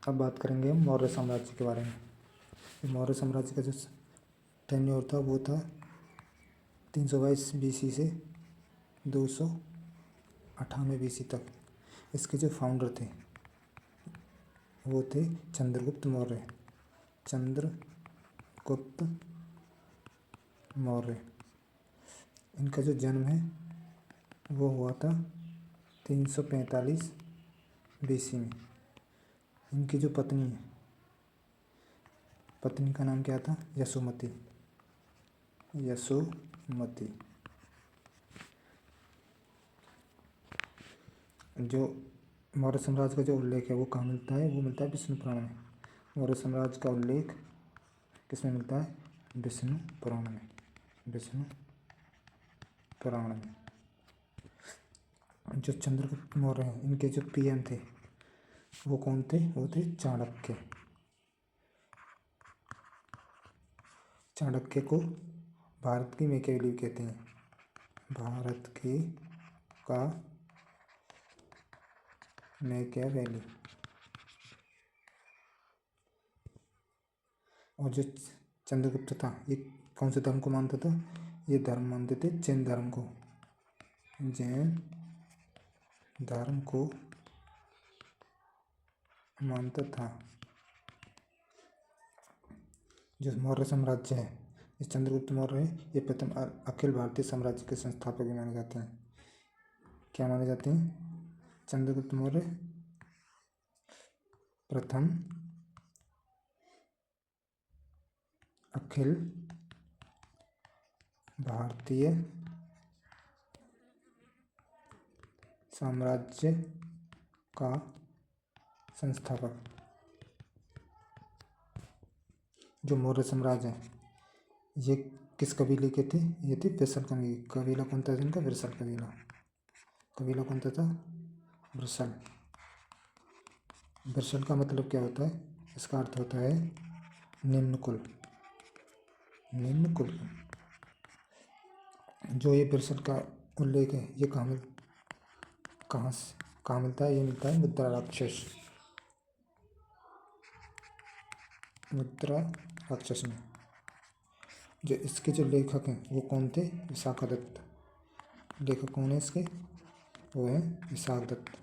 अब बात करेंगे हम मौर्य साम्राज्य के बारे में। मौर्य साम्राज्य का जो टेन्योर था वो था 322 BC से 298 BC तक। इसके जो फाउंडर थे वो थे चंद्रगुप्त मौर्य। चंद्रगुप्त मौर्य। इनका जो जन्म है वो हुआ था 345 BC में। इनकी जो पत्नी है, पत्नी का नाम क्या था? यशोमती। यशोमती। जो मौर्य साम्राज्य का जो उल्लेख है वो कहाँ मिलता है? वो मिलता है विष्णु पुराण में। मौर्य साम्राज्य का उल्लेख किसमें मिलता है? विष्णु पुराण में। विष्णु पुराण में। जो चंद्रगुप्त मौर्य हैं इनके जो PM थे वो कौन थे? वो थे चाणक्य। चाणक्य को भारत की मैकियावेली कहते हैं। भारत की का मैकियावेली। और जो चंद्रगुप्त था ये कौन से धर्म को मानता था? ये धर्म मानते थे जैन धर्म को। जैन धर्म को मानता था। जो मौर्य साम्राज्य है, इस चंद्रगुप्त मौर्य है ये प्रथम अखिल भारतीय साम्राज्य के संस्थापक भी माने जाते हैं। क्या माने जाते हैं? चंद्रगुप्त मौर्य प्रथम अखिल भारतीय साम्राज्य का संस्थापक। जो मौर्य साम्राज्य है ये किस कबीले के थे? ये थे वृषल कबीला। कौन था इनका? वृषल कबीला। कबीला कौन सा था? वृषल। वृषल का मतलब क्या होता है? इसका अर्थ होता है निम्न कुल। निम्न कुल। जो ये वृषल का उल्लेख है ये कहाँ मिलता है? ये मिलता है मुद्रा राक्षस। मुद्रा राक्षस में। जो इसके जो लेखक हैं वो कौन थे? विशाखादत्त। लेखक कौन है इसके? वो है विशाखदत्त।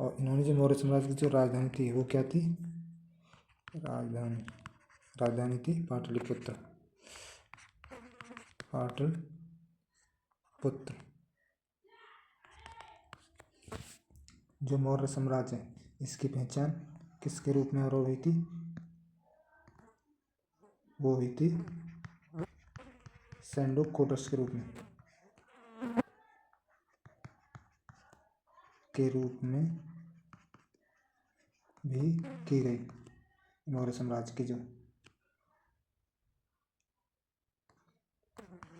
और इन्होंने जो मौर्य साम्राज्य की जो राजधानी थी वो क्या थी? राजधानी थी पाटलिपुत्र। पाटलिपुत्र। जो मौर्य साम्राज्य है इसकी पहचान किसके रूप में और हुई थी? वो हुई थी सेल्यूकोडस के रूप में भी की गई। मौर्य साम्राज्य की जो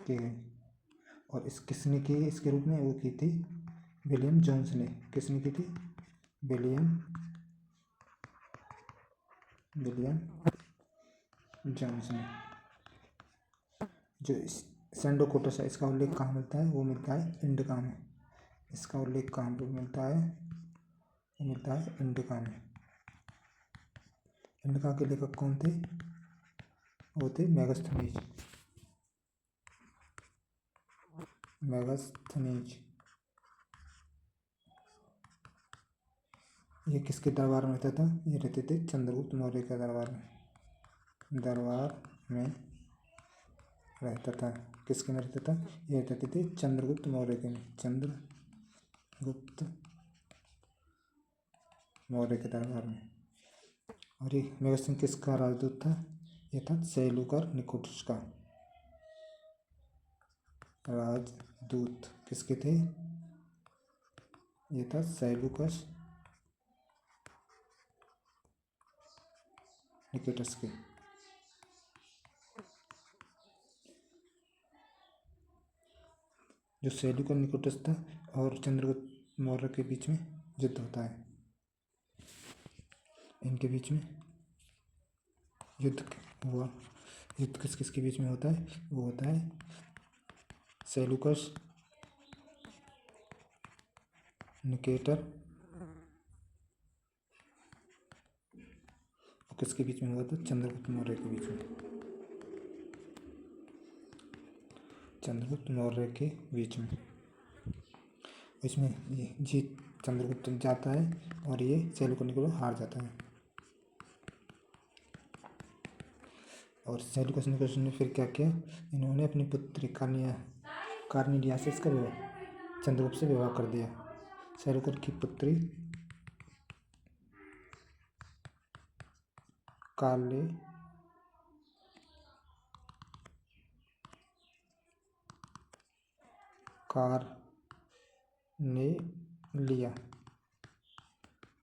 की गई। और किसने की इसके रूप में? वो की थी विलियम जोन्स ने। किसने की थी? विलियम जोन्स ने। जो सेल्यूकोडस है इसका उल्लेख कहाँ मिलता है? वो मिलता है इंडिका में। इसका उल्लेख कहाँ पर मिलता है? वो मिलता है इंडिका में। इंडिका के लेखक कौन थे? वो थे मेगास्थनीज। ये किसके दरबार में रहता था? ये रहते थे चंद्रगुप्त मौर्य के दरबार में रहता था। किसके में रहता था? ये रहते थे चंद्रगुप्त मौर्य के में। चंद्रगुप्त मौर्य के दरबार में। और ये मेगास्थनीज किसका राजदूत था? ये था सेल्यूकस निकोटस का राजदूत। किसके थे? ये था सेल्यूकस निकोटस के। जो सेल्यूकस निकोटस था और चंद्रगुप्त मौर्य के बीच में युद्ध होता है। इनके बीच में युद्ध हुआ। युद्ध किस किस के बीच में होता है? वो होता है सेल्यूकस निकेटर और किसके बीच में हुआ था? चंद्रगुप्त मौर्य के बीच में। चंद्रगुप्त मौर्य के बीच में। इसमें ये जीत चंद्रगुप्त जाता है और ये सेल्युकस हार जाता है। और सेल्युकस ने फिर क्या किया? इन्होंने अपनी पुत्री कार्निलिया से इसका चंद्रगुप्त से विवाह कर दिया। सेल्युकस की पुत्री कार्नेलिया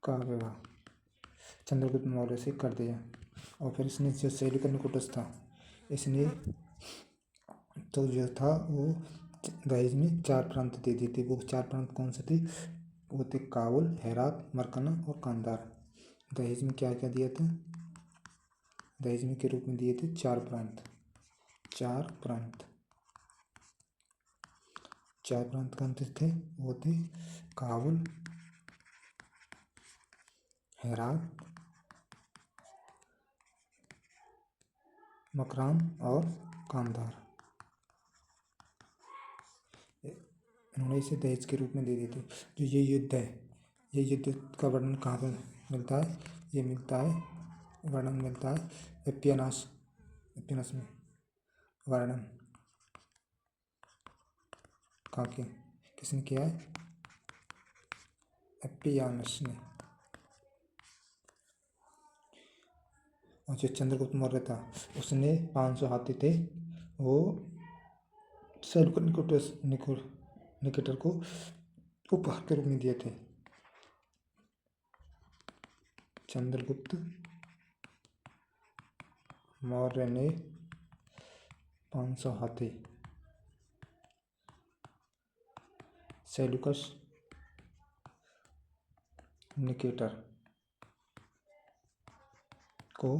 का विवाह चंद्रगुप्त मौर्य से कर दिया। और फिर इसने जो सेल्युकस निकुटस था, इसने तो जो था वो दहेज में 4 प्रांत दे दिए थे। वो 4 प्रांत कौन से थे? वो थे काबुल, हेरात, मरकना और कांधार। दहेज में क्या क्या दिया था? दहेज में के रूप में दिए थे 4 प्रांत। 4 प्रांत कौन से थे? वो थे काबुल, हेरात, मकरान और कांधार। इन्होंने इसे दहेज के रूप में दे दिए थे। जो ये युद्ध है, ये युद्ध का वर्णन कहाँ पर मिलता है? ये मिलता है, वर्णन मिलता है एपियानस में। वर्णन कहाँ के किसने किया है? एपियानस ने। और जो चंद्रगुप्त मौर्य था, उसने 500 हाथी थे, वो सेल्युकस निकेटर को उपहार के रूप में दिए थे। चंद्रगुप्त मौर्य ने 500 हाथी सेल्युकस निकेटर को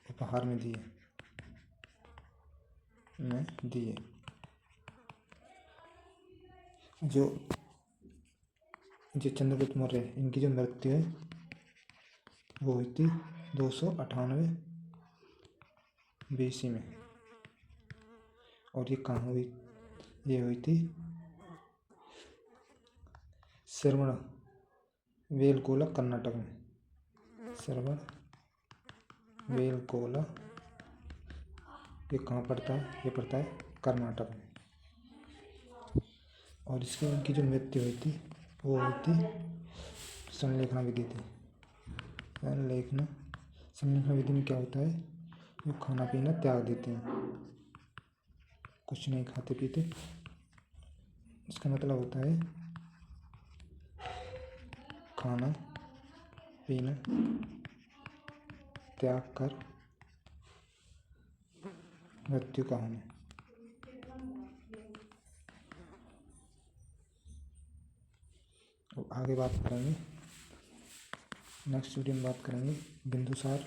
उपहार में दिए। जो चंद्रगुप्त मौर्य, इनकी जो मृत्यु है वो हुई थी 298 BC में। और ये कहाँ हुई? ये हुई थी श्रवणबेलगोला, कर्नाटक में। श्रवणबेलगोला ये कहाँ पड़ता है? ये पड़ता है कर्नाटक में। और इसकी इनकी जो मृत्यु हुई थी वो हुई थी संलेखना विधि थी। संलेखना विधि में क्या होता है? वो खाना पीना त्याग देते हैं, कुछ नहीं खाते पीते। इसका मतलब होता है खाना पीना त्याग कर मृत्यु का होना। आगे बात करेंगे, नेक्स्ट वीडियो में बात करेंगे बिंदुसार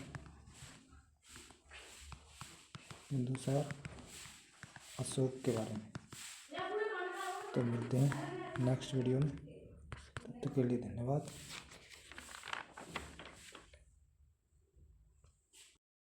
अशोक के बारे में। तो मिलते हैं नेक्स्ट वीडियो में, तब तक के लिए धन्यवाद।